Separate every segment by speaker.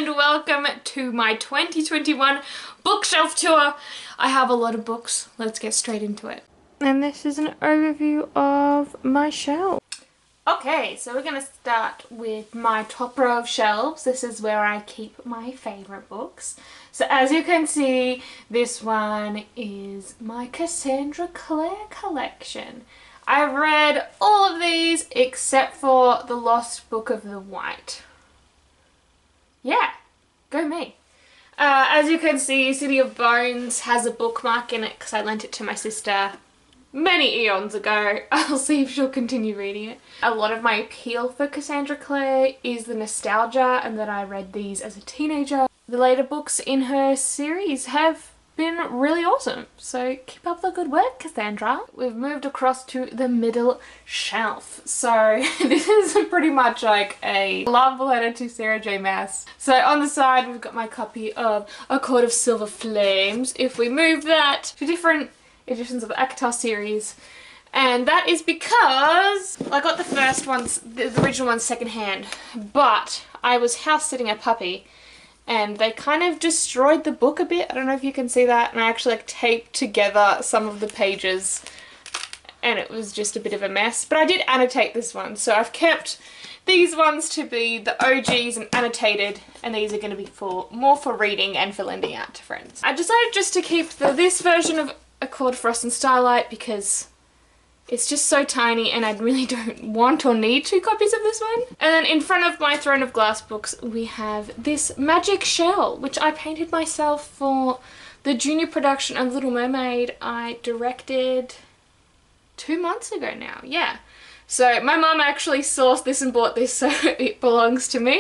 Speaker 1: and welcome to my 2021 bookshelf tour. I have a lot of books. Let's get straight into it. And this is an overview of my shelf. Okay, so we're going to start with my top row of shelves. This is where I keep my favourite books. So as you can see, this one is my Cassandra Clare collection. I've read all of these except for The Lost Book of the White. Yeah, go me. As you can see, City of Bones has a bookmark in it because I lent it to my sister many eons ago. I'll see if she'll continue reading it. A lot of my appeal for Cassandra Clare is the nostalgia and that I read these as a teenager. The later books in her series have been really awesome, so keep up the good work, Cassandra. We've moved across to the middle shelf. So this is pretty much like a love letter to Sarah J Maas. So on the side we've got my copy of A Court of Silver Flames. If we move that to different editions of the ACOTAR series, and that is because I got the first ones, the original ones secondhand, but I was house sitting a puppy and they kind of destroyed the book a bit. I don't know if you can see that, and I actually like taped together some of the pages and it was just a bit of a mess, but I did annotate this one, so I've kept these ones to be the OGs and annotated, and these are going to be more for reading and for lending out to friends. I decided just to keep this version of A Court of Frost and Starlight because it's just so tiny and I really don't want or need 2 copies of this one. And then in front of my Throne of Glass books we have this magic shell, which I painted myself for the junior production of Little Mermaid I directed 2 months ago now, yeah. So my mum actually sourced this and bought this, so it belongs to me.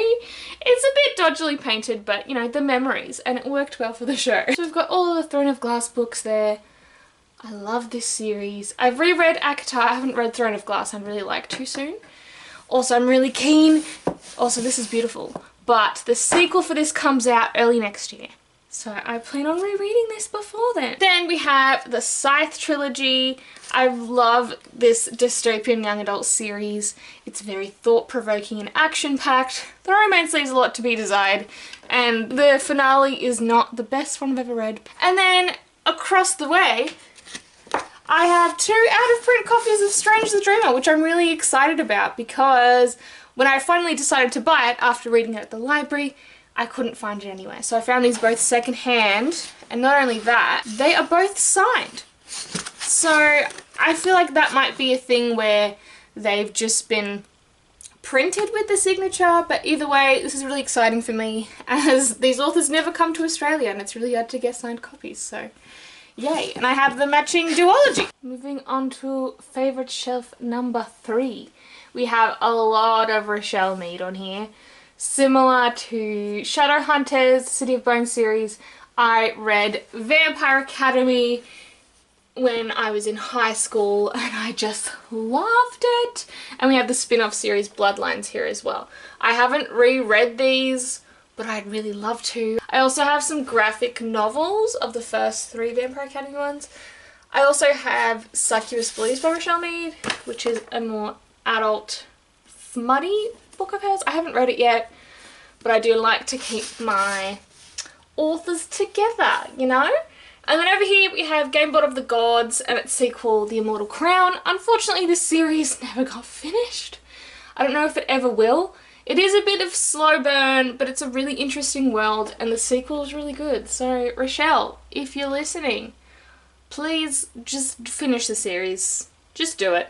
Speaker 1: It's a bit dodgily painted, but you know, the memories, and it worked well for the show. So we've got all of the Throne of Glass books there. I love this series. I've reread ACOTAR. I haven't read Throne of Glass. I'd really like to soon. Also, I'm really keen. Also, this is beautiful. But the sequel for this comes out early next year. So I plan on rereading this before then. Then we have the Scythe trilogy. I love this dystopian young adult series. It's very thought-provoking and action-packed. The romance leaves a lot to be desired. And the finale is not the best one I've ever read. And then across the way, I have 2 out-of-print copies of Strange the Dreamer, which I'm really excited about because when I finally decided to buy it after reading it at the library, I couldn't find it anywhere. So I found these both secondhand, and not only that, they are both signed. So I feel like that might be a thing where they've just been printed with the signature, but either way, this is really exciting for me as these authors never come to Australia and it's really hard to get signed copies, so yay. And I have the matching duology. Moving on to favourite shelf number 3. We have a lot of Rochelle Mead on here. Similar to Shadowhunters, City of Bones series, I read Vampire Academy when I was in high school and I just loved it. And we have the spin-off series Bloodlines here as well. I haven't reread these, but I'd really love to. I also have some graphic novels of the first 3 Vampire Academy ones. I also have Succubus Blues by Rochelle Mead, which is a more adult, smutty book of hers. I haven't read it yet, but I do like to keep my authors together, you know? And then over here we have Gamebot of the Gods and its sequel, The Immortal Crown. Unfortunately, this series never got finished. I don't know if it ever will. It is a bit of slow burn, but it's a really interesting world and the sequel is really good. So Rochelle, if you're listening, please just finish the series. Just do it.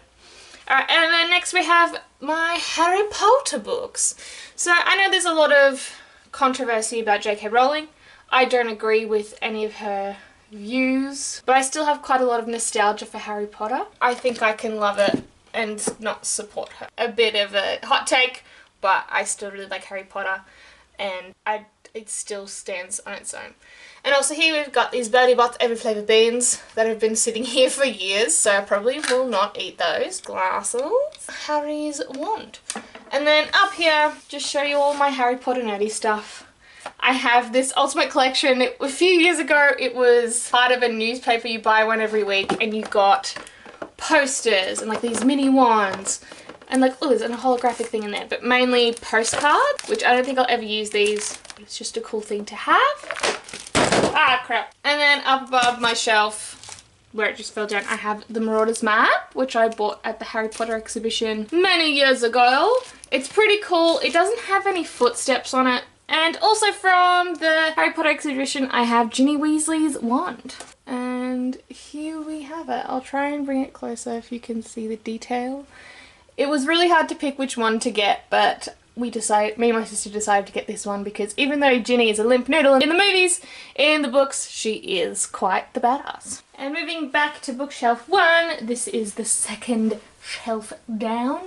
Speaker 1: Alright, and then next we have my Harry Potter books. So I know there's a lot of controversy about J.K. Rowling. I don't agree with any of her views, but I still have quite a lot of nostalgia for Harry Potter. I think I can love it and not support her. A bit of a hot take, but I still really like Harry Potter and it still stands on its own. And also here we've got these Bertie Bott's Every Flavour beans that have been sitting here for years, so I probably will not eat those. Glasses. Harry's wand. And then up here, just show you all my Harry Potter nerdy stuff. I have this Ultimate Collection. A few years ago it was part of a newspaper. You buy one every week and you got posters and like these mini wands And like, oh, there's a holographic thing in there, but mainly postcards, which I don't think I'll ever use these. It's just a cool thing to have. Ah, crap. And then up above my shelf, where it just fell down, I have the Marauders map, which I bought at the Harry Potter exhibition many years ago. It's pretty cool. It doesn't have any footsteps on it. And also from the Harry Potter exhibition, I have Ginny Weasley's wand. And here we have it. I'll try and bring it closer if you can see the detail. It was really hard to pick which one to get, but me and my sister decided to get this one because even though Ginny is a limp noodle in the movies, in the books, she is quite the badass. And moving back to bookshelf 1, this is the second shelf down.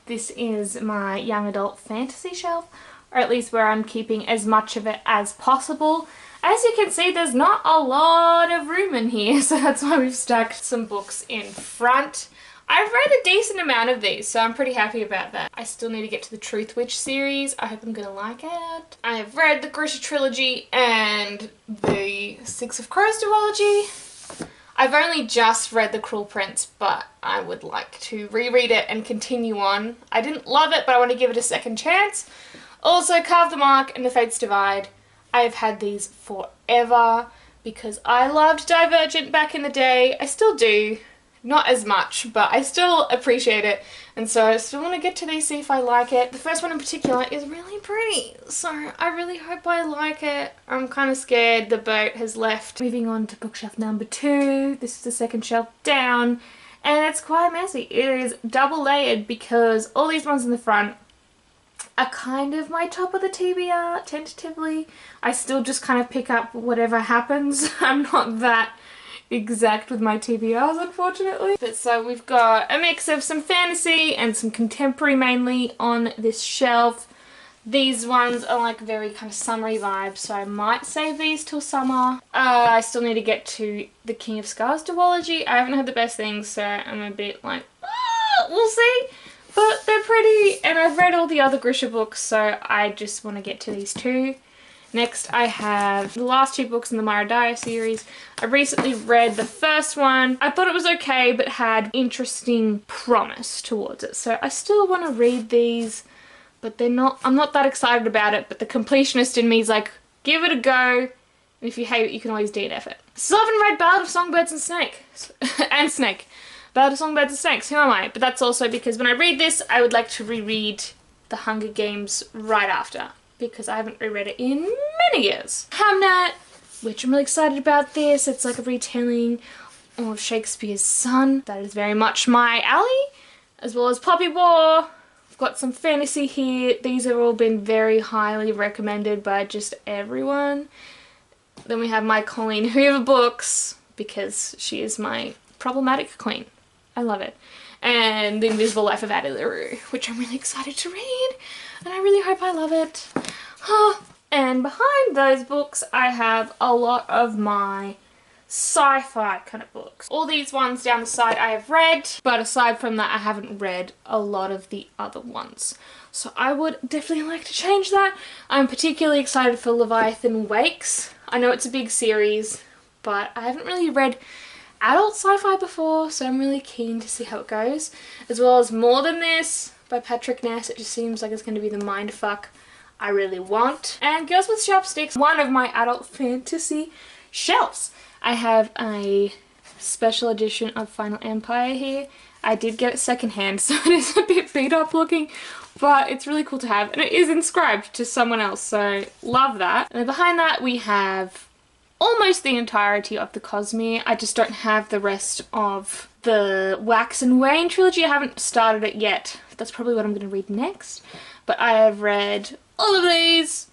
Speaker 1: This is my young adult fantasy shelf, or at least where I'm keeping as much of it as possible. As you can see, there's not a lot of room in here, so that's why we've stacked some books in front. I've read a decent amount of these, so I'm pretty happy about that. I still need to get to the Truth Witch series. I hope I'm gonna like it. I have read the Grisha trilogy and the Six of Crows duology. I've only just read The Cruel Prince, but I would like to reread it and continue on. I didn't love it, but I want to give it a second chance. Also, Carve the Mark and The Fates Divide. I've had these forever because I loved Divergent back in the day. I still do. Not as much, but I still appreciate it, and so I still want to get to these, see if I like it. The first one in particular is really pretty, so I really hope I like it. I'm kind of scared the boat has left. Moving on to bookshelf number 2. This is the second shelf down, and it's quite messy. It is double layered because all these ones in the front are kind of my top of the TBR, tentatively. I still just kind of pick up whatever happens. I'm not that exact with my TBRs, unfortunately. But so we've got a mix of some fantasy and some contemporary mainly on this shelf. These ones are like very kind of summery vibes, so I might save these till summer. I still need to get to the King of Scars duology. I haven't heard the best things, so I'm a bit like, we'll see. But they're pretty, and I've read all the other Grisha books, so I just want to get to these two. Next, I have the last 2 books in the Myra Dyer series. I recently read the first one. I thought it was okay, but had interesting promise towards it. So I still want to read these, but I'm not that excited about it, but the completionist in me is like, give it a go. And if you hate it, you can always DNF it. Still haven't read Ballad of Songbirds and Snake. Ballad of Songbirds and Snakes, who am I? But that's also because when I read this, I would like to reread The Hunger Games right after, because I haven't reread it in many years. Hamnet, which I'm really excited about this. It's like a retelling of Shakespeare's Son. That is very much my alley, as well as Poppy War. I've got some fantasy here. These have all been very highly recommended by just everyone. Then we have my Colleen Hoover books, because she is my problematic queen. I love it. And The Invisible Life of Addie LaRue, which I'm really excited to read, and I really hope I love it. And behind those books I have a lot of my sci-fi kind of books. All these ones down the side I have read, but aside from that I haven't read a lot of the other ones. So I would definitely like to change that. I'm particularly excited for Leviathan Wakes. I know it's a big series, but I haven't really read adult sci-fi before, so I'm really keen to see how it goes. As well as More Than This by Patrick Ness. It just seems like it's going to be the mindfuck I really want. And Girls with Chopsticks, one of my adult fantasy shelves. I have a special edition of Final Empire here. I did get it secondhand, so it is a bit beat up looking, but it's really cool to have, and it is inscribed to someone else, so love that. And then behind that we have almost the entirety of the Cosmere. I just don't have the rest of the Wax and Wayne trilogy. I haven't started it yet. That's probably what I'm going to read next. But I have read all of these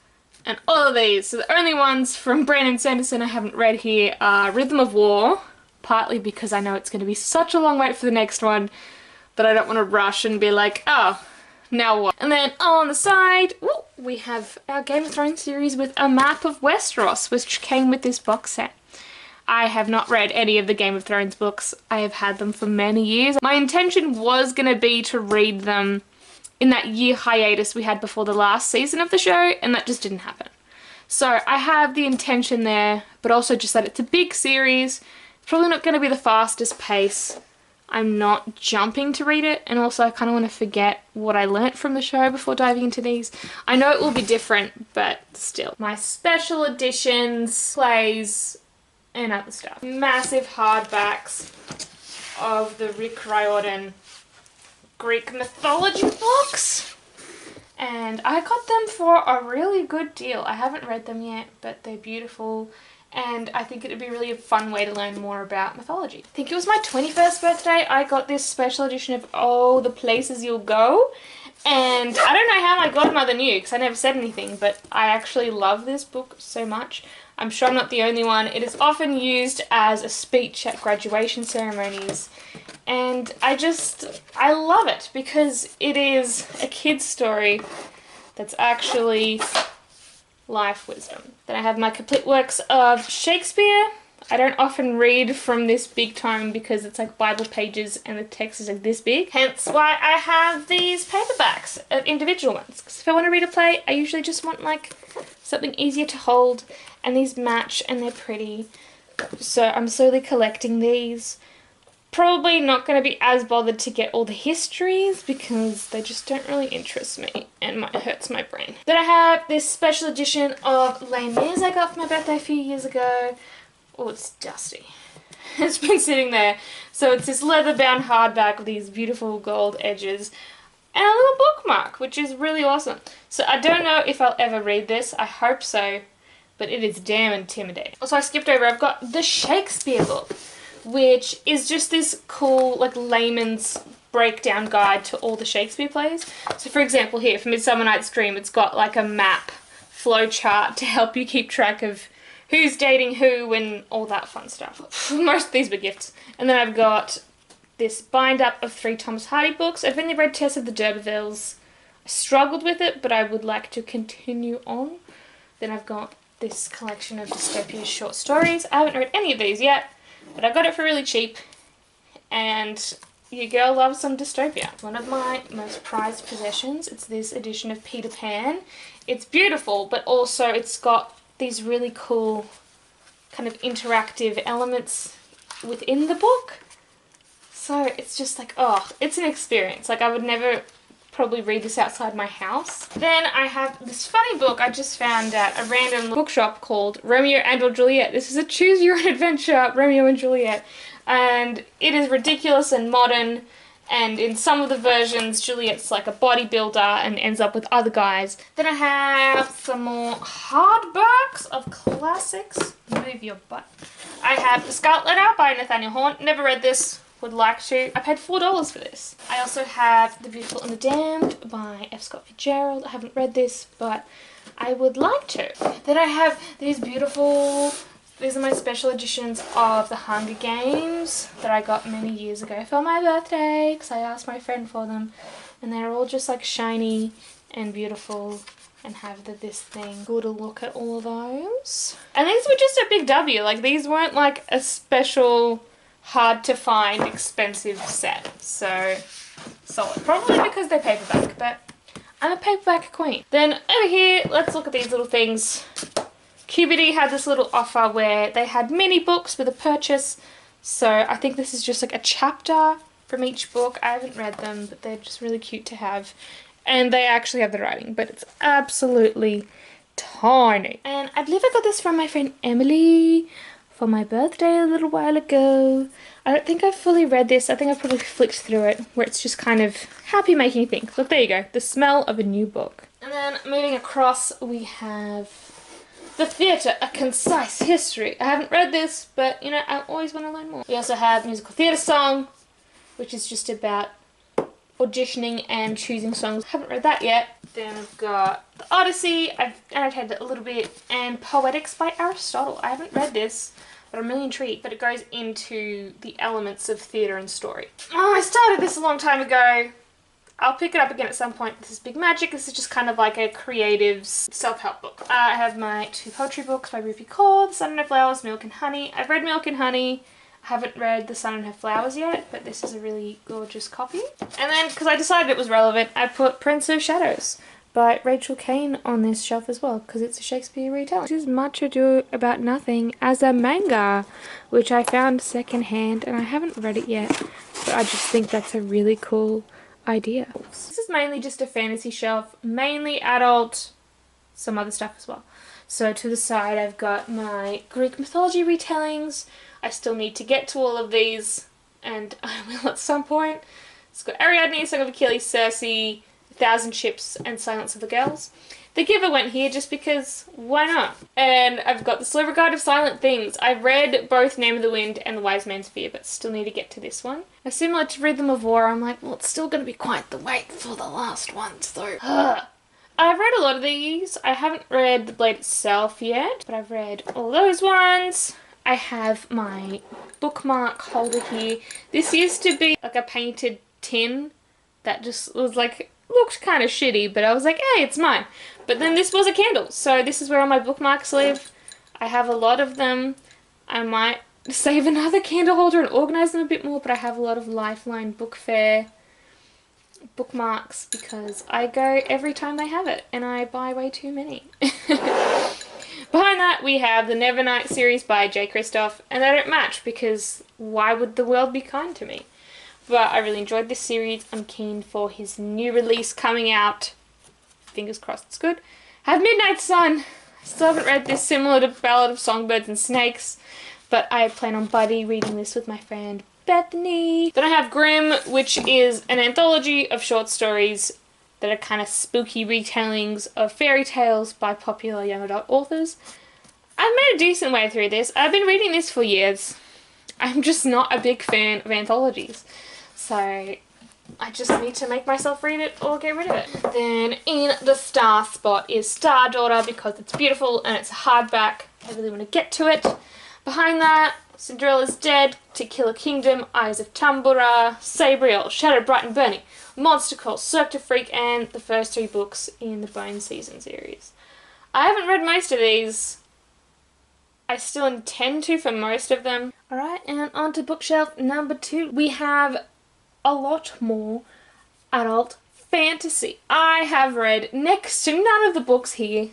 Speaker 1: and all of these. So the only ones from Brandon Sanderson I haven't read here are Rhythm of War, partly because I know it's going to be such a long wait for the next one, but I don't want to rush and be like, oh, now what? And then on the side, we have our Game of Thrones series with a map of Westeros, which came with this box set. I have not read any of the Game of Thrones books. I have had them for many years. My intention was going to be to read them in that year hiatus we had before the last season of the show, and that just didn't happen. So I have the intention there, but also just that it's a big series. It's probably not going to be the fastest pace I'm not jumping to read it, and also I kind of want to forget what I learnt from the show before diving into these. I know it will be different, but still. My special editions, plays, and other stuff. Massive hardbacks of the Rick Riordan Greek mythology books. And I got them for a really good deal. I haven't read them yet, but they're beautiful. And I think it would be really a fun way to learn more about mythology. I think it was my 21st birthday. I got this special edition of Oh, the Places You'll Go. And I don't know how my godmother knew because I never said anything, but I actually love this book so much. I'm sure I'm not the only one. It is often used as a speech at graduation ceremonies. And I love it because it is a kid's story that's actually life wisdom. Then I have my complete works of Shakespeare. I don't often read from this big tome because it's like Bible pages and the text is like this big. Hence why I have these paperbacks of individual ones. Because if I want to read a play, I usually just want like something easier to hold, and these match and they're pretty. So I'm slowly collecting these. Probably not going to be as bothered to get all the histories because they just don't really interest me and it hurts my brain. Then I have this special edition of Les Mis I got for my birthday a few years ago. Oh, it's dusty. It's been sitting there. So it's this leather-bound hardback with these beautiful gold edges and a little bookmark, which is really awesome. So I don't know if I'll ever read this. I hope so, but it is damn intimidating. Also, I skipped over. I've got the Shakespeare book, which is just this cool, like, layman's breakdown guide to all the Shakespeare plays. So, for example, here, for Midsummer Night's Dream, it's got, like, a map flow chart to help you keep track of who's dating who and all that fun stuff. Most of these were gifts. And then I've got this bind-up of 3 Thomas Hardy books. I've only read Tess of the D'Urbervilles. I struggled with it, but I would like to continue on. Then I've got this collection of Dystopia's short stories. I haven't read any of these yet, but I got it for really cheap, and your girl loves some dystopia. One of my most prized possessions. It's this edition of Peter Pan. It's beautiful, but also it's got these really cool kind of interactive elements within the book. So it's just like, oh, it's an experience. Like, I would never probably read this outside my house. Then I have this funny book I just found at a random bookshop called Romeo and Juliet. This is a choose your own adventure, Romeo and Juliet. And it is ridiculous and modern, and in some of the versions Juliet's like a bodybuilder and ends up with other guys. Then I have some more hardbacks of classics. Move your butt. I have The Scarlet Letter by Nathaniel Horn. Never read this. Would like to. I paid $4 for this. I also have The Beautiful and the Damned by F. Scott Fitzgerald. I haven't read this, but I would like to. Then I have these beautiful, these are my special editions of The Hunger Games that I got many years ago for my birthday because I asked my friend for them, and they're all just like shiny and beautiful and have this thing. Good to look at all of those. And these were just a big W. Like, these weren't like a special hard to find expensive set, so solid. Probably because they're paperback, but I'm a paperback queen. Then over here, let's look at these little things. QBD had this little offer where they had mini books with a purchase, so I think this is just like a chapter from each book. I haven't read them, but they're just really cute to have, and they actually have the writing, but it's absolutely tiny. And I believe I got this from my friend Emily for my birthday a little while ago. I don't think I've fully read this. I think I've probably flicked through it, where it's just kind of happy making you think. Look, there you go. The smell of a new book. And then moving across, we have The Theatre, A Concise History. I haven't read this, but, you know, I always want to learn more. We also have Musical Theatre Song, which is just about auditioning and choosing songs. Haven't read that yet. Then I've got The Odyssey, I've annotated it a little bit, and Poetics by Aristotle. I haven't read this, but I'm really intrigued. But it goes into the elements of theatre and story. Oh, I started this a long time ago. I'll pick it up again at some point. This is Big Magic. This is just kind of like a creative's self-help book. I have my 2 poetry books by Rupi Kaur, The Sun and Her Flowers, Milk and Honey. I've read Milk and Honey. I haven't read The Sun and Her Flowers yet, but this is a really gorgeous copy. And then, because I decided it was relevant, I put Prince of Shadows by Rachel Kane on this shelf as well, because it's a Shakespeare retelling. This is Much Ado About Nothing as a manga, which I found secondhand, and I haven't read it yet, but I just think that's a really cool idea. This is mainly just a fantasy shelf, mainly adult, some other stuff as well. So to the side I've got my Greek mythology retellings. I still need to get to all of these, and I will at some point. It's got Ariadne, Song of Achilles, Circe, 1,000 Ships, and Silence of the Girls. The Giver went here just because, why not? And I've got the Slow Regard of Silent Things. I read both Name of the Wind and The Wise Man's Fear, but still need to get to this one. Now, similar to Rhythm of War, I'm like, well, it's still going to be quite the wait for the last ones, though. I've read a lot of these. I haven't read The Blade itself yet, but I've read all those ones. I have my bookmark holder here. This used to be like a painted tin that just was like, looked kind of shitty, but I was like, hey, it's mine. But then this was a candle, so this is where all my bookmarks live. I have a lot of them. I might save another candle holder and organize them a bit more, but I have a lot of Lifeline Book Fair bookmarks because I go every time they have it, and I buy way too many. Behind that we have the Nevernight series by J. Kristoff, and they don't match because why would the world be kind to me? But I really enjoyed this series. I'm keen for his new release coming out. Fingers crossed it's good. Have Midnight Sun. I still haven't read this, similar to Ballad of Songbirds and Snakes, but I plan on buddy reading this with my friend Bethany. Then I have Grimm, which is an anthology of short stories that are kind of spooky retellings of fairy tales by popular young adult authors. I've made a decent way through this. I've been reading this for years. I'm just not a big fan of anthologies. So I just need to make myself read it or get rid of it. Then in the star spot is Star Daughter because it's beautiful and it's a hardback. I really want to get to it. Behind that, Cinderella's Dead, To Kill a Kingdom, Eyes of Tambora, Sabriel, Shattered, Bright and Burning, Monster Call, Cirque du Freak, and the first 3 books in the Bone Season series. I haven't read most of these. I still intend to for most of them. Alright, and on to bookshelf number 2. We have a lot more adult fantasy. I have read next to none of the books here.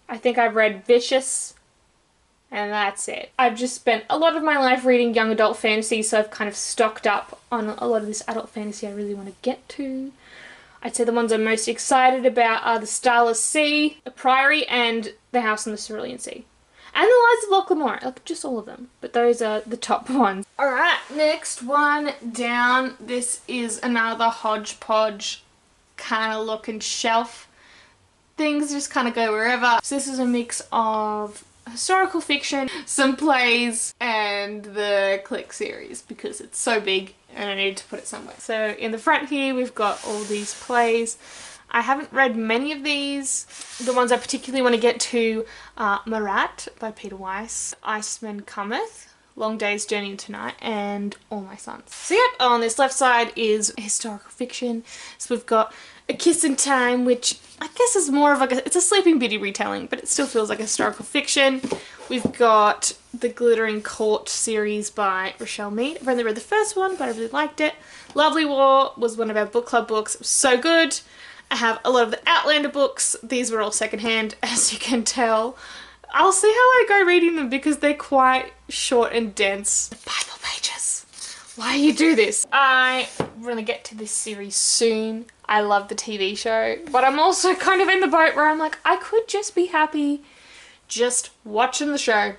Speaker 1: I think I've read Vicious, and that's it. I've just spent a lot of my life reading young adult fantasy, so I've kind of stocked up on a lot of this adult fantasy I really want to get to. I'd say the ones I'm most excited about are The Starless Sea, The Priory, and The House on the Cerulean Sea. And The Lies of Locke Lamora, like just all of them, but those are the top ones. Alright, next one down. This is another hodgepodge kind of looking shelf. Things just kind of go wherever. So this is a mix of historical fiction, some plays, and the Click series because it's so big and I needed to put it somewhere. So in the front here we've got all these plays. I haven't read many of these. The ones I particularly want to get to are Marat by Peter Weiss, Iceman Cometh, Long Day's Journey into Night, and All My Sons. So yep, on this left side is historical fiction. So we've got A Kiss in Time, which I guess is more of like it's a Sleeping Beauty retelling, but it still feels like historical fiction. We've got the Glittering Court series by Rochelle Mead. I've only read the first one, but I really liked it. Lovely War was one of our book club books. It was so good. I have a lot of the Outlander books. These were all secondhand, as you can tell. I'll see how I go reading them because they're quite short and dense. The Bible pages. Why you do this? I'm gonna get to this series soon. I love the TV show, but I'm also kind of in the boat where I'm like, I could just be happy just watching the show,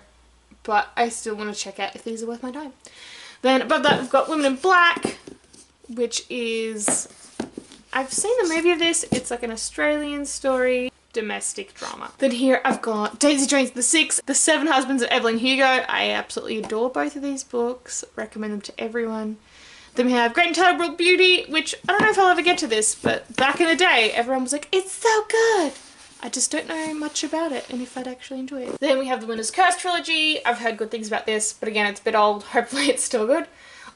Speaker 1: but I still want to check out if these are worth my time. Then above that we've got Women in Black, which is... I've seen the movie of this. It's like an Australian story, domestic drama. Then here I've got Daisy Jones the Six, The Seven Husbands of Evelyn Hugo. I absolutely adore both of these books. Recommend them to everyone. Then we have Great and Terrible Beauty, which I don't know if I'll ever get to this, but back in the day everyone was like, it's so good. I just don't know much about it and if I'd actually enjoy it. Then we have the Winter's Curse trilogy. I've heard good things about this, but again, it's a bit old. Hopefully it's still good.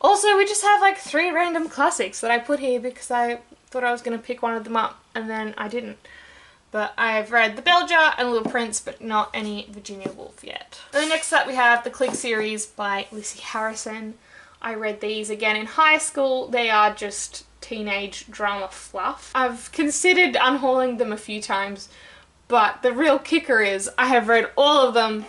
Speaker 1: Also, we just have like 3 random classics that I put here because I thought I was going to pick one of them up and then I didn't. But I've read The Bell Jar and Little Prince, but not any Virginia Woolf yet. And then next up we have the Click series by Lucy Harrison. I read these again in high school. They are just teenage drama fluff. I've considered unhauling them a few times, but the real kicker is I have read all of them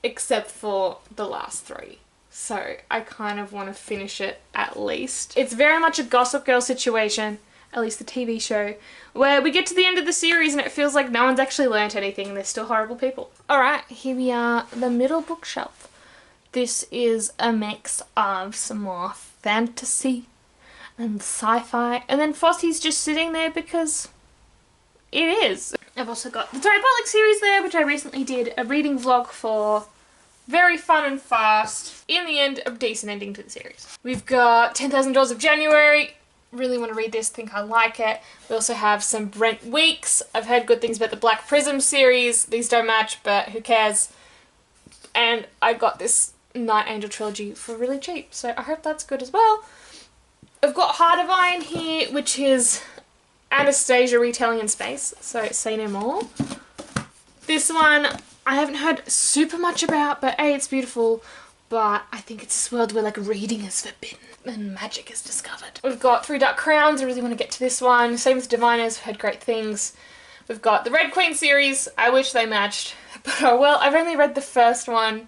Speaker 1: except for the last 3. So I kind of want to finish it at least. It's very much a Gossip Girl situation, at least the TV show, where we get to the end of the series and it feels like no one's actually learnt anything and they're still horrible people. Alright, here we are, the middle bookshelf. This is a mix of some more fantasy and sci-fi, and then Fossey's just sitting there because it is. I've also got the Toy Republic series there, which I recently did a reading vlog for. Very fun and fast. In the end, a decent ending to the series. We've got 10,000 Doors of January. Really want to read this, think I like it. We also have some Brent Weeks. I've heard good things about the Black Prism series. These don't match, but who cares? And I got this Night Angel trilogy for really cheap, so I hope that's good as well. I've got Heart of Iron here, which is Anastasia retelling in space, so say no more. This one I haven't heard super much about, but A, it's beautiful, but I think it's this world where like reading is forbidden and magic is discovered. We've got 3 Dark Crowns. I really want to get to this one. Same with Diviners, I've heard great things. We've got the Red Queen series. I wish they matched, but oh well. I've only read the first one,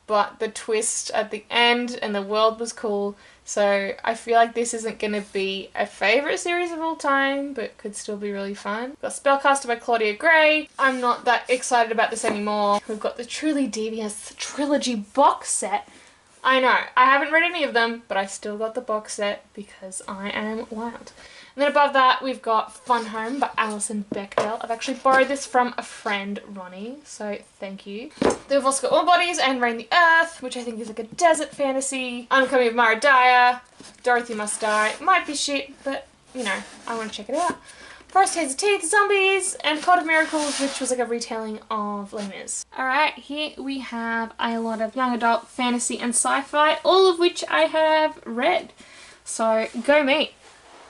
Speaker 1: but the twist at the end and the world was cool. So I feel like this isn't going to be a favourite series of all time, but could still be really fun. Got Spellcaster by Claudia Gray. I'm not that excited about this anymore. We've got the Truly Devious trilogy box set. I know, I haven't read any of them, but I still got the box set because I am wild. And then above that, we've got Fun Home by Alison Bechdel. I've actually borrowed this from a friend, Ronnie, so thank you. Then we've also got All Bodies and Reign the Earth, which I think is like a desert fantasy. Unbecoming of Mara Dyer, Dorothy Must Die. Might be shit, but, you know, I want to check it out. Forest Haze of Teeth, Zombies, and Court of Miracles, which was like a retelling of Les Mis. Alright, here we have a lot of young adult fantasy and sci-fi, all of which I have read. So, go me.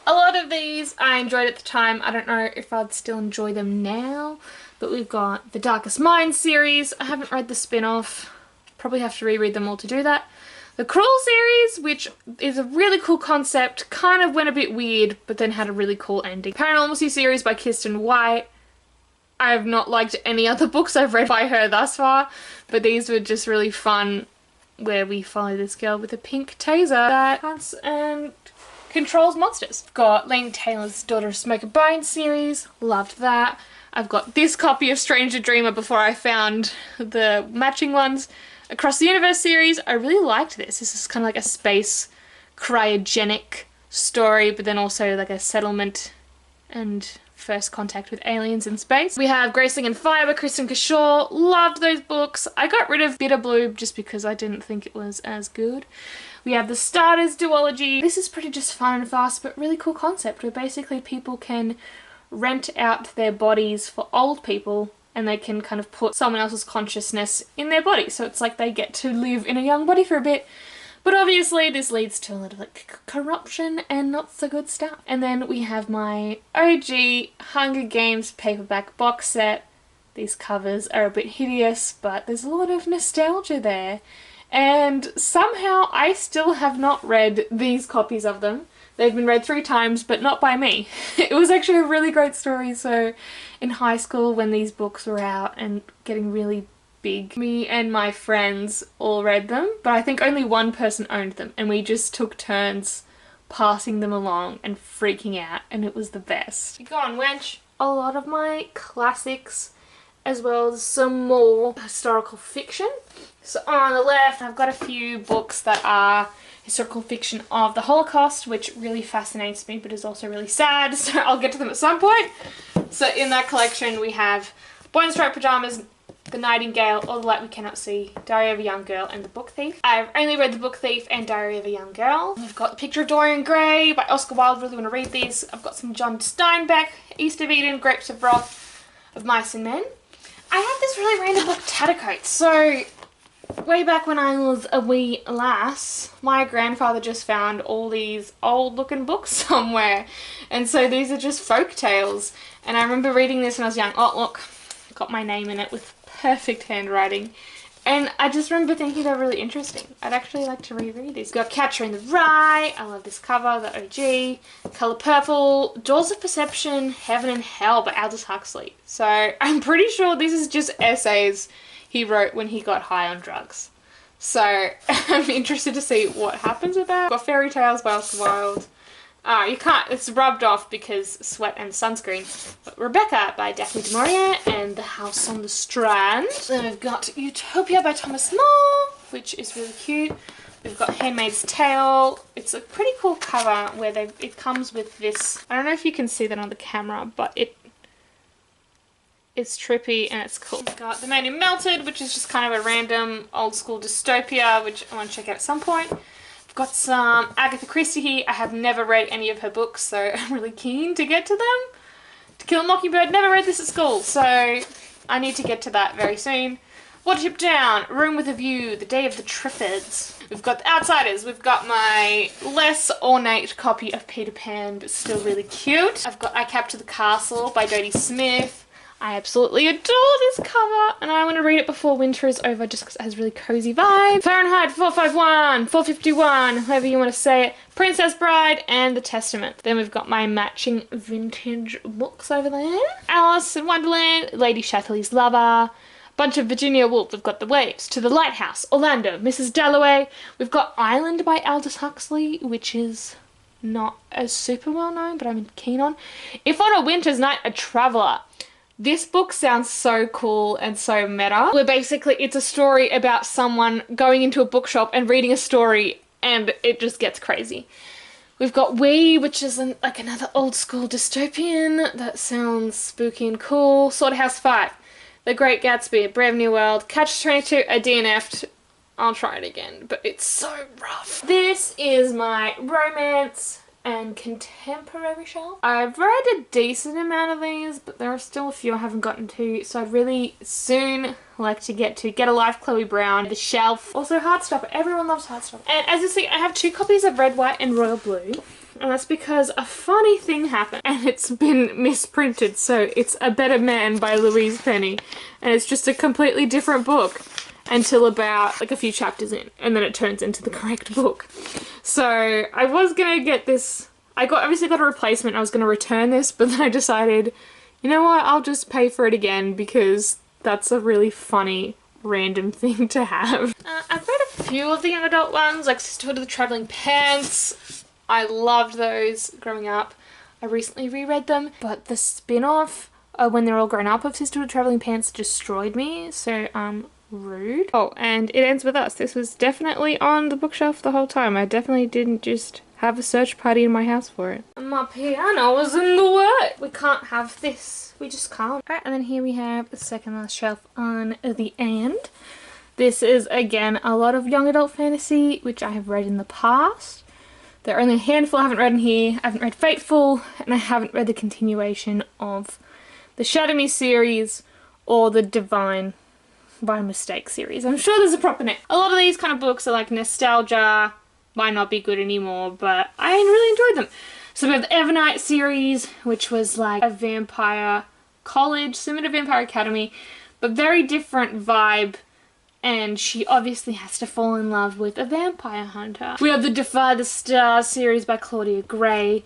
Speaker 1: A lot of these I enjoyed at the time. I don't know if I'd still enjoy them now, but we've got the Darkest Minds series. I haven't read the spin-off. Probably have to reread them all to do that. The Crawl series, which is a really cool concept, kind of went a bit weird, but then had a really cool ending. Paranormalcy series by Kirsten White. I have not liked any other books I've read by her thus far, but these were just really fun, where we follow this girl with a pink taser that hunts and controls monsters. I've got Lane Taylor's Daughter of Smoke and Bone series. Loved that. I've got this copy of Stranger Dreamer before I found the matching ones. Across the Universe series, I really liked this. This is kind of like a space cryogenic story, but then also like a settlement and first contact with aliens in space. We have Graceling and Fire by Kristen Kashaw. Loved those books. I got rid of Bitter Blue just because I didn't think it was as good. We have the Starters duology. This is pretty just fun and fast, but really cool concept where basically people can rent out their bodies for old people and they can kind of put someone else's consciousness in their body. So it's like they get to live in a young body for a bit. But obviously this leads to a lot of like corruption and not so good stuff. And then we have my OG Hunger Games paperback box set. These covers are a bit hideous, but there's a lot of nostalgia there. And somehow I still have not read these copies of them. They've been read 3 times, but not by me. It was actually a really great story. So in high school when these books were out and getting really big, me and my friends all read them, but I think only one person owned them and we just took turns passing them along and freaking out, and it was the best. Go on, wench. A lot of my classics as well as some more historical fiction. So on the left I've got a few books that are historical fiction of the Holocaust, which really fascinates me but is also really sad, so I'll get to them at some point. So in that collection we have Boy in Striped Pajamas, The Nightingale, All the Light We Cannot See, Diary of a Young Girl, and The Book Thief. I've only read The Book Thief and Diary of a Young Girl. We've got The Picture of Dorian Gray by Oscar Wilde, really want to read these. I've got some John Steinbeck, East of Eden, Grapes of Wrath, Of Mice and Men. I have this really random book, Tattercoats. So way back when I was a wee lass, my grandfather just found all these old looking books somewhere, and so these are just folk tales. And I remember reading this when I was young. Oh look, got my name in it with perfect handwriting, And I just remember thinking they're really interesting. I'd actually like to reread these. Got Catcher in the Rye. I love this cover, the OG. Colour Purple. Doors of Perception, Heaven and Hell by Aldous Huxley. So I'm pretty sure this is just essays he wrote when he got high on drugs. So I'm interested to see what happens with that. Got Fairy Tales by Oscar Wilde. You can't, it's rubbed off because sweat and sunscreen. But Rebecca by Daphne du Maurier and The House on the Strand. Then we've got Utopia by Thomas More, which is really cute. We've got Handmaid's Tale. It's a pretty cool cover where it comes with this, I don't know if you can see that on the camera, but it's trippy and it's cool. We've got The Man Who Melted, which is just kind of a random old school dystopia, which I want to check out at some point. Got some Agatha Christie here. I have never read any of her books, so I'm really keen to get to them. To Kill a Mockingbird, never read this at school, so I need to get to that very soon. Watership Down, Room with a View, The Day of the Triffids. We've got The Outsiders. We've got my less ornate copy of Peter Pan, but still really cute. I've got I Capture the Castle by Jodie Smith. I absolutely adore this cover, and I want to read it before winter is over just because it has really cozy vibes. Fahrenheit 451, 451, however you want to say it. Princess Bride and The Testament. Then we've got my matching vintage books over there. Alice in Wonderland, Lady Chatterley's Lover, bunch of Virginia Woolf. We've got The Waves, To the Lighthouse, Orlando, Mrs. Dalloway. We've got Island by Aldous Huxley, which is not as super well known, but I'm keen on. If on a Winter's Night, A Traveller. This book sounds so cool and so meta. Where basically it's a story about someone going into a bookshop and reading a story and it just gets crazy. We've got We, which is like another old school dystopian that sounds spooky and cool. Slaughterhouse 5, The Great Gatsby, Brave New World, Catch-22, I DNF'd. I'll try it again, but it's so rough. This is my romance and contemporary shelf. I've read a decent amount of these, but there are still a few I haven't gotten to, so I'd really soon like to Get a Life, Chloe Brown, The Shelf. Also Heartstopper, everyone loves Heartstopper. And as you see, I have 2 copies of Red, White and Royal Blue, and that's because a funny thing happened, and it's been misprinted, so it's A Better Man by Louise Penny, and it's just a completely different book until about like a few chapters in, and then it turns into the correct book. So I was gonna get this, obviously got a replacement, I was gonna return this, but then I decided, you know what, I'll just pay for it again because that's a really funny random thing to have. I've read a few of the young adult ones, like Sisterhood of the Travelling Pants. I loved those growing up. I recently reread them, but the spin-off, When They're All Grown Up of Sisterhood of the Travelling Pants destroyed me, so rude. Oh, and it ends with us. This was definitely on the bookshelf the whole time. I definitely didn't just have a search party in my house for it. My piano was in the way. We can't have this. We just can't. Alright, and then here we have the second last shelf on the end. This is, again, a lot of young adult fantasy, which I have read in the past. There are only a handful I haven't read in here. I haven't read Fateful, and I haven't read the continuation of the Shadow Me series or the Divine by Mistake series. I'm sure there's a proper name. A lot of these kind of books are like nostalgia, might not be good anymore, but I really enjoyed them. So we have the Evernight series, which was like a vampire college, similar to Vampire Academy, but very different vibe, and she obviously has to fall in love with a vampire hunter. We have the Defy the Stars series by Claudia Gray.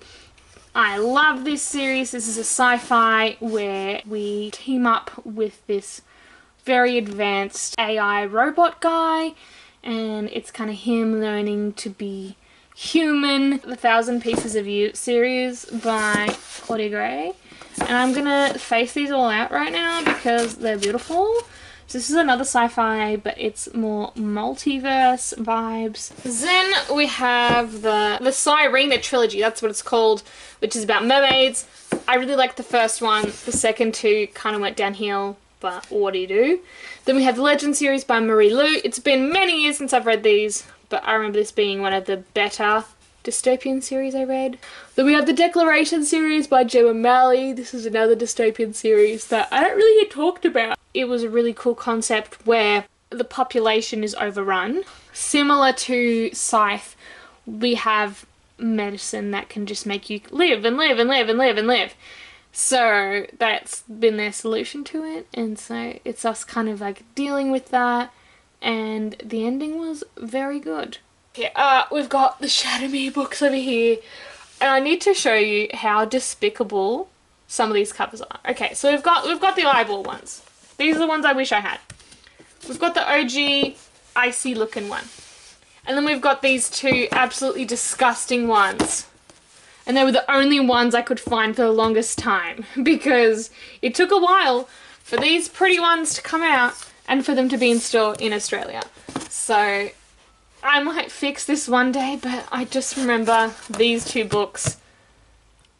Speaker 1: I love this series. This is a sci-fi where we team up with this very advanced AI robot guy, and it's kind of him learning to be human. The 1,000 Pieces of You series by Claudia Gray, and I'm gonna face these all out right now because they're beautiful. So this is another sci-fi, but it's more multiverse vibes. Then we have the Sirena trilogy, that's what it's called, which is about mermaids. I really liked the first one. The second 2 kind of went downhill, but what do you do? Then we have the Legend series by Marie Lu. It's been many years since I've read these, but I remember this being one of the better dystopian series I read. Then we have the Declaration series by Gemma Malley. This is another dystopian series that I don't really get talked about. It was a really cool concept where the population is overrun. Similar to Scythe, we have medicine that can just make you live and live and live and live and live. So that's been their solution to it, and so it's us kind of like dealing with that and the ending was very good. Okay, we've got the Shadow Me books over here, and I need to show you how despicable some of these covers are. Okay, so we've got the eyeball ones. These are the ones I wish I had. We've got the OG icy looking one. And then we've got these two absolutely disgusting ones. And they were the only ones I could find for the longest time, because it took a while for these pretty ones to come out and for them to be in store in Australia. So I might fix this one day, but I just remember these two books.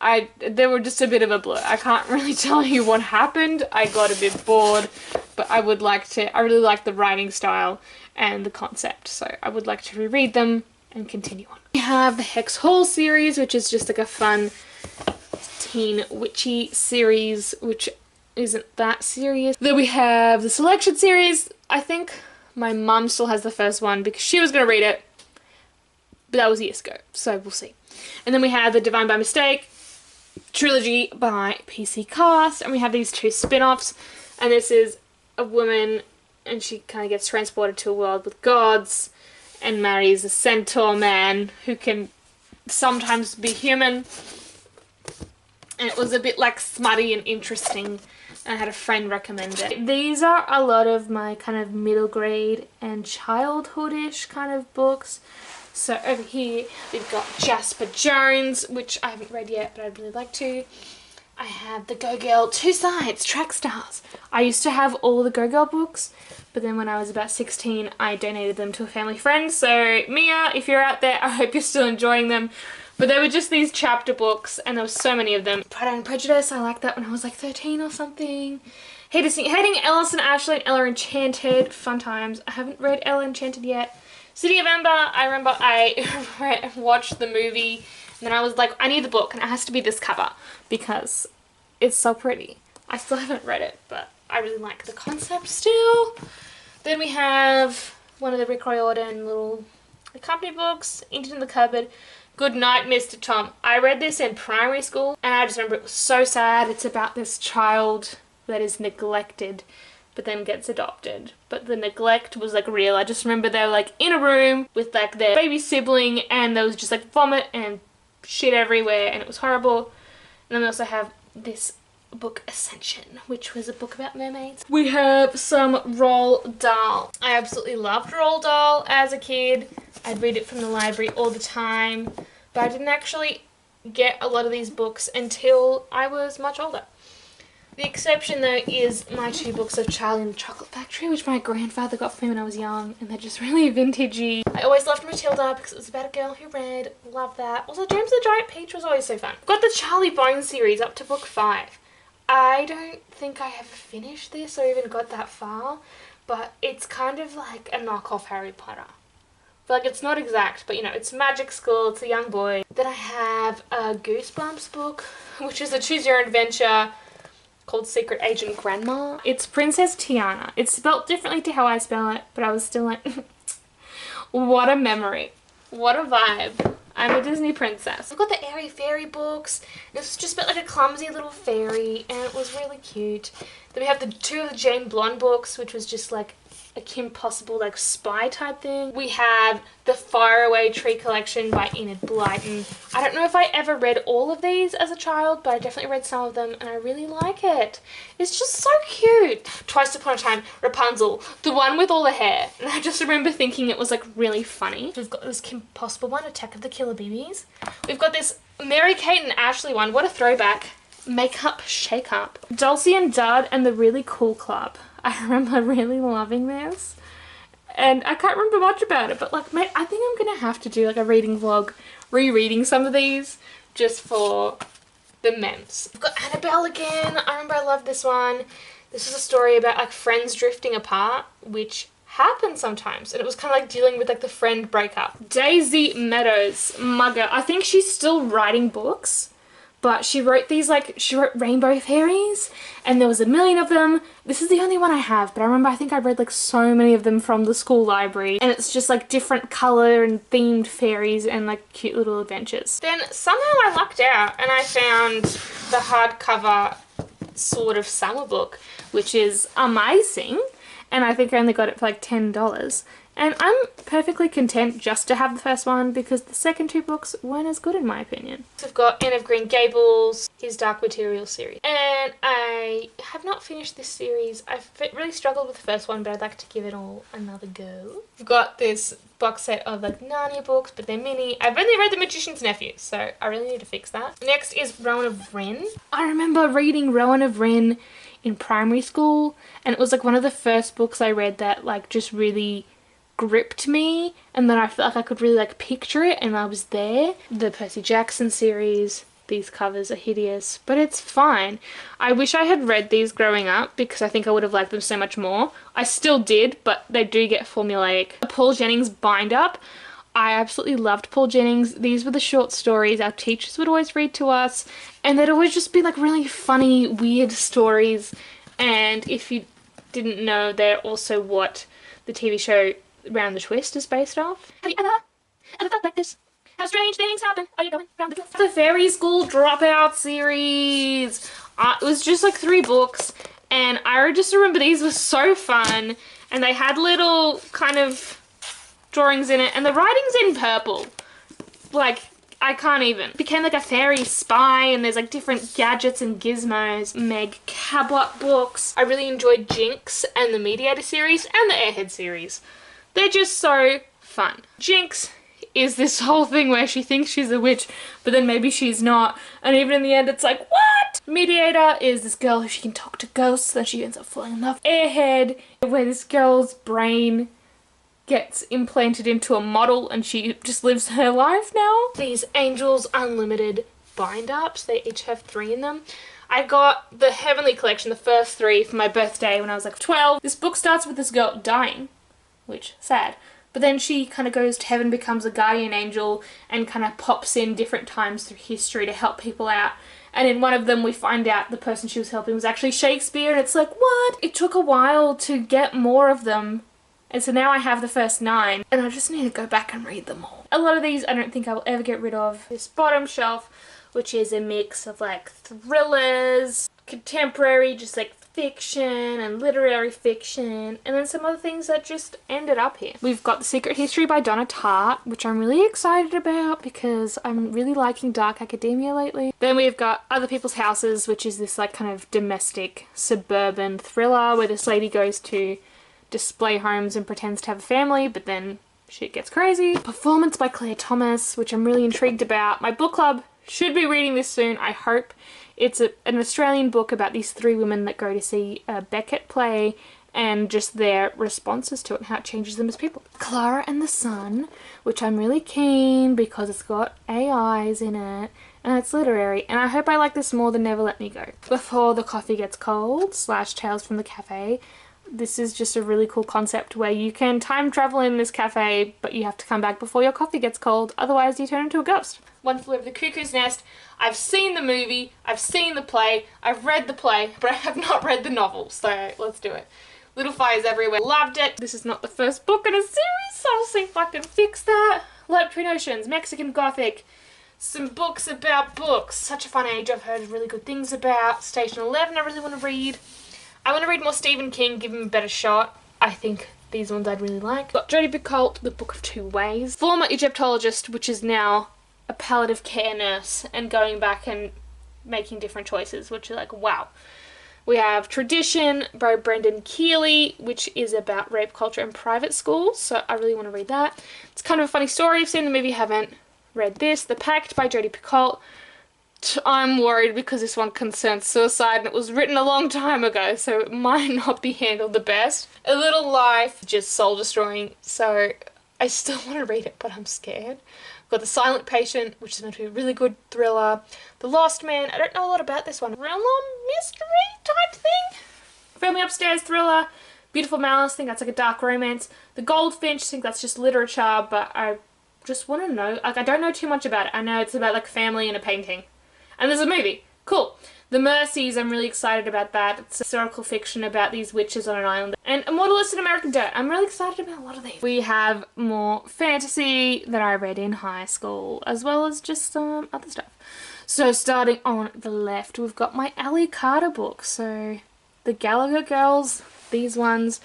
Speaker 1: They were just a bit of a blur. I can't really tell you what happened. I got a bit bored, but I really like the writing style and the concept, so I would like to reread them and continue on. We have the Hex Hall series, which is just like a fun teen witchy series, which isn't that serious. Then we have the Selection series. I think my mum still has the first one because she was going to read it, but that was years ago, so we'll see. And then we have the Divine by Mistake trilogy by PC Cast, and we have these two spin-offs, and this is a woman and she kind of gets transported to a world with gods and marries a centaur man who can sometimes be human. And it was a bit like smutty and interesting. I had a friend recommend it. These are a lot of my kind of middle grade and childhood-ish kind of books. So over here we've got Jasper Jones, which I haven't read yet, but I'd really like to. I have the Go Girl Two Sides, Track Stars. I used to have all the Go Girl books, but then when I was about 16, I donated them to a family friend. So Mia, if you're out there, I hope you're still enjoying them. But they were just these chapter books, and there were so many of them. Pride and Prejudice, I liked that when I was like 13 or something. Hating Alice and Ashley and Ella Enchanted, fun times. I haven't read Ella Enchanted yet. City of Ember, I remember I watched the movie, and then I was like, I need the book, and it has to be this cover, because it's so pretty. I still haven't read it, but I really like the concept still. Then we have one of the Rick Riordan little accompany books, Into the Cupboard. Good Night, Mr. Tom. I read this in primary school, and I just remember it was so sad. It's about this child that is neglected, but then gets adopted. But the neglect was like real. I just remember they were like in a room with like their baby sibling, and there was just like vomit and shit everywhere, and it was horrible. And then we also have this book, Ascension, which was a book about mermaids. We have some Roald Dahl. I absolutely loved Roald Dahl as a kid. I'd read it from the library all the time, but I didn't actually get a lot of these books until I was much older. The exception though is my two books of Charlie and the Chocolate Factory, which my grandfather got for me when I was young, and they're just really vintagey. I always loved Matilda because it was about a girl who read. Love that. Also, James the Giant Peach was always so fun. I've got the Charlie Bones series up to book 5. I don't think I have finished this or even got that far, but it's kind of like a knockoff Harry Potter. Like, it's not exact, but you know, it's magic school, it's a young boy. Then I have a Goosebumps book, which is a choose your own adventure called Secret Agent Grandma. It's Princess Tiana. It's spelled differently to how I spell it, but I was still like, what a memory. What a vibe. I'm a Disney princess. I've got the Airy Fairy books. This was just about like a clumsy little fairy, and it was really cute. Then we have the two of the Jane Blonde books, which was just like a Kim Possible like spy type thing. We have the Faraway Tree collection by Enid Blyton. I don't know if I ever read all of these as a child, but I definitely read some of them, and I really like it. It's just so cute. Twice Upon a Time, Rapunzel, the one with all the hair. And I just remember thinking it was like really funny. We've got this Kim Possible one, Attack of the Killer Bees. We've got this Mary-Kate and Ashley one. What a throwback. Makeup Shake Up. Dulcie and Dud and the Really Cool Club. I remember really loving this, and I can't remember much about it, but like, mate, I think I'm gonna have to do like a reading vlog rereading some of these just for the memes. I've got Annabelle again. I remember I loved this one. This is a story about like friends drifting apart, which happens sometimes, and it was kind of like dealing with like the friend breakup. Daisy Meadows, Mugger. I think she's still writing books, but she wrote these like, she wrote Rainbow Fairies, and there was a million of them. This is the only one I have, but I remember I think I read like so many of them from the school library, and it's just like different colour and themed fairies and like cute little adventures. Then somehow I lucked out and I found the hardcover sort of summer book, which is amazing. and I think I only got it for like $10. And I'm perfectly content just to have the first one because the second two books weren't as good in my opinion. So we've got Anne of Green Gables, his Dark Material series. And I have not finished this series. I've really struggled with the first one, but I'd like to give it all another go. We've got this box set of like Narnia books, but they're mini. I've only read The Magician's Nephew, so I really need to fix that. Next is Rowan of Ren. I remember reading Rowan of Ren in primary school, and it was like one of the first books I read that like just really gripped me, and then I felt like I could really like picture it and I was there. The Percy Jackson series, these covers are hideous, but it's fine. I wish I had read these growing up because I think I would have liked them so much more. I still did, but they do get formulaic. The Paul Jennings bind up. I absolutely loved Paul Jennings. These were the short stories our teachers would always read to us, and they'd always just be like really funny, weird stories. And if you didn't know, they're also what the TV show Round the Twist is based off. Have you ever felt like this? How strange things happen. Are you going round the twist? The Fairy School Dropout series. It was just like 3 books, and I just remember these were so fun, and they had little kind of drawings in it, and the writing's in purple. Like, I can't even. It became like a fairy spy, and there's like different gadgets and gizmos. Meg Cabot books. I really enjoyed Jinx and the Mediator series and the Airhead series. They're just so fun. Jinx is this whole thing where she thinks she's a witch, but then maybe she's not. And even in the end, it's like, what? Mediator is this girl who she can talk to ghosts, then she ends up falling in love. Airhead, where this girl's brain gets implanted into a model and she just lives her life now. These Angels Unlimited bind-ups, they each have 3 in them. I got the Heavenly Collection, the first 3, for my birthday when I was like 12. This book starts with this girl dying, which, sad. But then she kind of goes to heaven, becomes a guardian angel, and kind of pops in different times through history to help people out. And in one of them we find out the person she was helping was actually Shakespeare, and it's like, what? It took a while to get more of them. And so now I have the first 9, and I just need to go back and read them all. A lot of these I don't think I will ever get rid of. This bottom shelf, which is a mix of like thrillers, contemporary, just like fiction and literary fiction, and then some other things that just ended up here. We've got The Secret History by Donna Tartt, which I'm really excited about because I'm really liking dark academia lately. Then we've got Other People's Houses, which is this like kind of domestic suburban thriller where this lady goes to display homes and pretends to have a family, but then shit gets crazy. Performance by Claire Thomas, which I'm really intrigued about. My book club should be reading this soon, I hope. It's an Australian book about these 3 women that go to see a Beckett play and just their responses to it and how it changes them as people. Clara and the Sun, which I'm really keen because it's got AIs in it and it's literary, and I hope I like this more than Never Let Me Go. Before the Coffee Gets Cold / Tales from the Cafe. This is just a really cool concept where you can time travel in this cafe, but you have to come back before your coffee gets cold, otherwise you turn into a ghost. One Flew Over the Cuckoo's Nest. I've seen the movie, I've seen the play, I've read the play, but I have not read the novel, so let's do it. Little Fires Everywhere. Loved it. This is not the first book in a series, so I'll see if I can fix that. Light Between Oceans, Mexican Gothic. Some books about books. Such a Fun Age I've heard really good things about. Station 11 I really want to read. I want to read more Stephen King, give him a better shot. I think these ones I'd really like. Got Jodi Picoult, The Book of Two Ways. Former Egyptologist, which is now a palliative care nurse and going back and making different choices, which is like, wow. We have Tradition by Brendan Keeley, which is about rape culture in private schools, so I really want to read that. It's kind of a funny story. I've seen the movie, haven't read this. The Pact by Jodi Picoult. I'm worried because this one concerns suicide and it was written a long time ago, so it might not be handled the best. A Little Life, just soul destroying, so I still want to read it, but I'm scared. I've got The Silent Patient, which is meant to be a really good thriller. The Lost Man, I don't know a lot about this one. Realm mystery type thing? Family Upstairs thriller. Beautiful Malice, I think that's like a dark romance. The Goldfinch, I think that's just literature, but I just want to know, like I don't know too much about it. I know it's about like family and a painting. And there's a movie. Cool. The Mercies, I'm really excited about that. It's historical fiction about these witches on an island. And Immortalist in American Dirt. I'm really excited about a lot of these. We have more fantasy that I read in high school, as well as just some other stuff. So starting on the left, we've got my Ali Carter books. So the Gallagher Girls, these ones.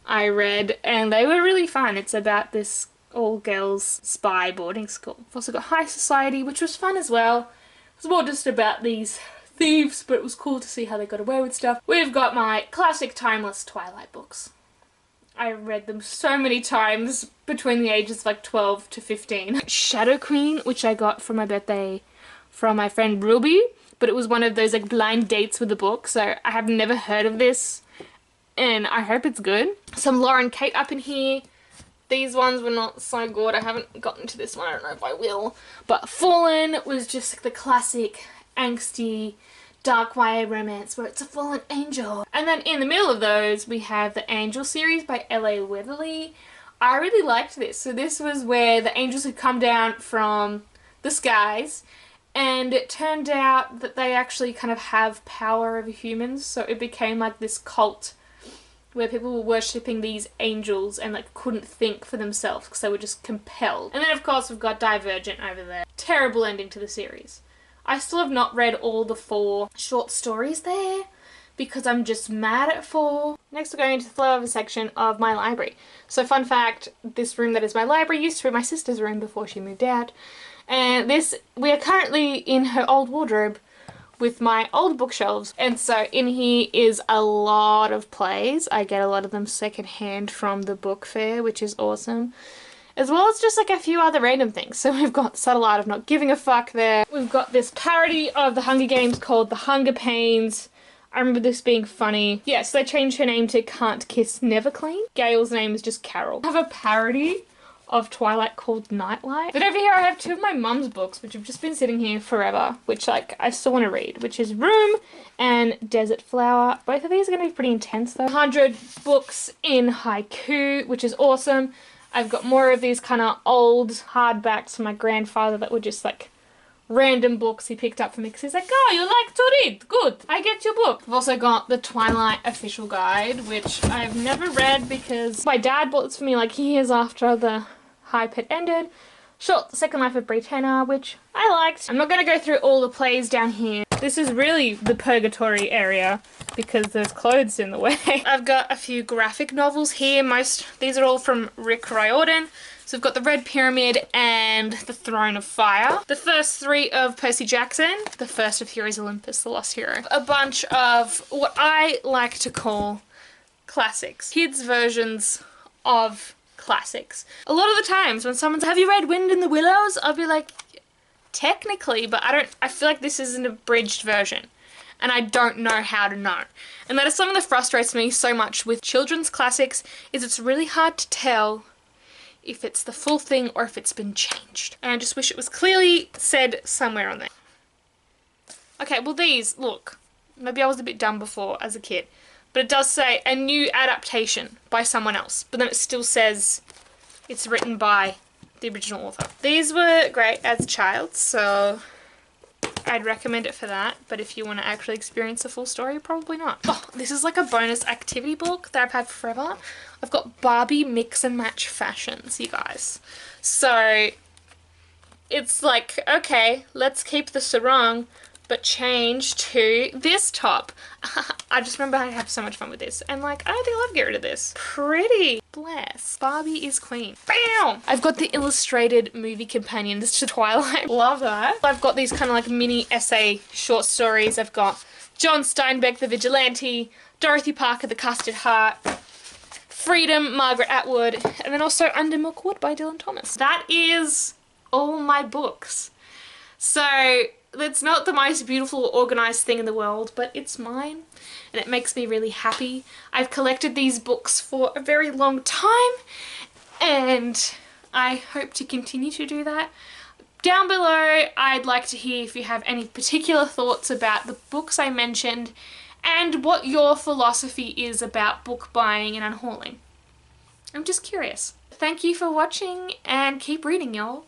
Speaker 1: I read, and they were really fun. It's about this all-girls spy boarding school. I've also got High Society, which was fun as well. It's more just about these thieves, but it was cool to see how they got away with stuff. We've got my classic timeless Twilight books. I read them so many times between the ages of like 12 to 15. Shadow Queen, which I got for my birthday from my friend Ruby, but it was one of those like blind dates with the book, so I have never heard of this and I hope it's good. Some Lauren Kate up in here. These ones were not so good. I haven't gotten to this one. I don't know if I will. But Fallen was just like the classic angsty dark YA romance where it's a fallen angel. And then in the middle of those we have the Angel series by L.A. Weatherly. I really liked this. So this was where the angels had come down from the skies, and it turned out that they actually kind of have power over humans. So it became like this cult where people were worshipping these angels and like couldn't think for themselves because they were just compelled. And then of course we've got Divergent over there. Terrible ending to the series. I still have not read all the 4 short stories there because I'm just mad at 4. Next we're going into the flyover section of my library. So fun fact, this room that is my library used to be my sister's room before she moved out. And we are currently in her old wardrobe with my old bookshelves. And so in here is a lot of plays. I get a lot of them secondhand from the book fair, which is awesome. As well as just like a few other random things. So we've got Subtle Art of Not Giving a Fuck there. We've got this parody of the Hunger Games called The Hunger Pains. I remember this being funny. Yeah, so they changed her name to Can't Kiss Never Clean. Gail's name is just Carol. I have a parody of Twilight called Nightlight. But over here I have 2 of my mum's books, which have just been sitting here forever, which like I still want to read, which is Room and Desert Flower. Both of these are going to be pretty intense though. 100 books in haiku, which is awesome. I've got more of these kind of old hardbacks from my grandfather that were just like random books he picked up for me because he's like, oh, you like to read? Good, I get your book. I've also got the Twilight official guide, which I've never read because my dad bought this for me like years after the hype had ended. Short The Second Life of Britannia, which I liked. I'm not going to go through all the plays down here. This is really the purgatory area because there's clothes in the way. I've got a few graphic novels here. These are all from Rick Riordan. So we've got The Red Pyramid and The Throne of Fire. The first 3 of Percy Jackson. The first of Heroes Olympus, The Lost Hero. A bunch of what I like to call classics. Kids' versions of classics. A lot of the times when someone's, have you read Wind in the Willows? I'll be like, technically, but I feel like this is an abridged version. And I don't know how to know. And that is something that frustrates me so much with children's classics, is it's really hard to tell if it's the full thing or if it's been changed. And I just wish it was clearly said somewhere on there. Okay, well these, look, maybe I was a bit dumb before as a kid, but it does say a new adaptation by someone else, but then it still says it's written by the original author. These were great as a child, so I'd recommend it for that, but if you want to actually experience the full story, probably not. Oh, this is like a bonus activity book that I've had forever. I've got Barbie Mix and Match Fashions, you guys. So it's like, okay, let's keep the sarong, but change to this top. I just remember I had so much fun with this, and like, I don't think I'll ever get rid of this. Pretty. Bless. Barbie is queen. Bam! I've got the illustrated movie companions to Twilight. Love that. I've got these kind of like mini essay short stories. I've got John Steinbeck, the Vigilante, Dorothy Parker, the Custard Heart, Freedom, Margaret Atwood, and then also Under Milkwood by Dylan Thomas. That is all my books. So it's not the most beautiful organised thing in the world, but it's mine and it makes me really happy. I've collected these books for a very long time and I hope to continue to do that. Down below, I'd like to hear if you have any particular thoughts about the books I mentioned and what your philosophy is about book buying and unhauling. I'm just curious. Thank you for watching and keep reading, y'all.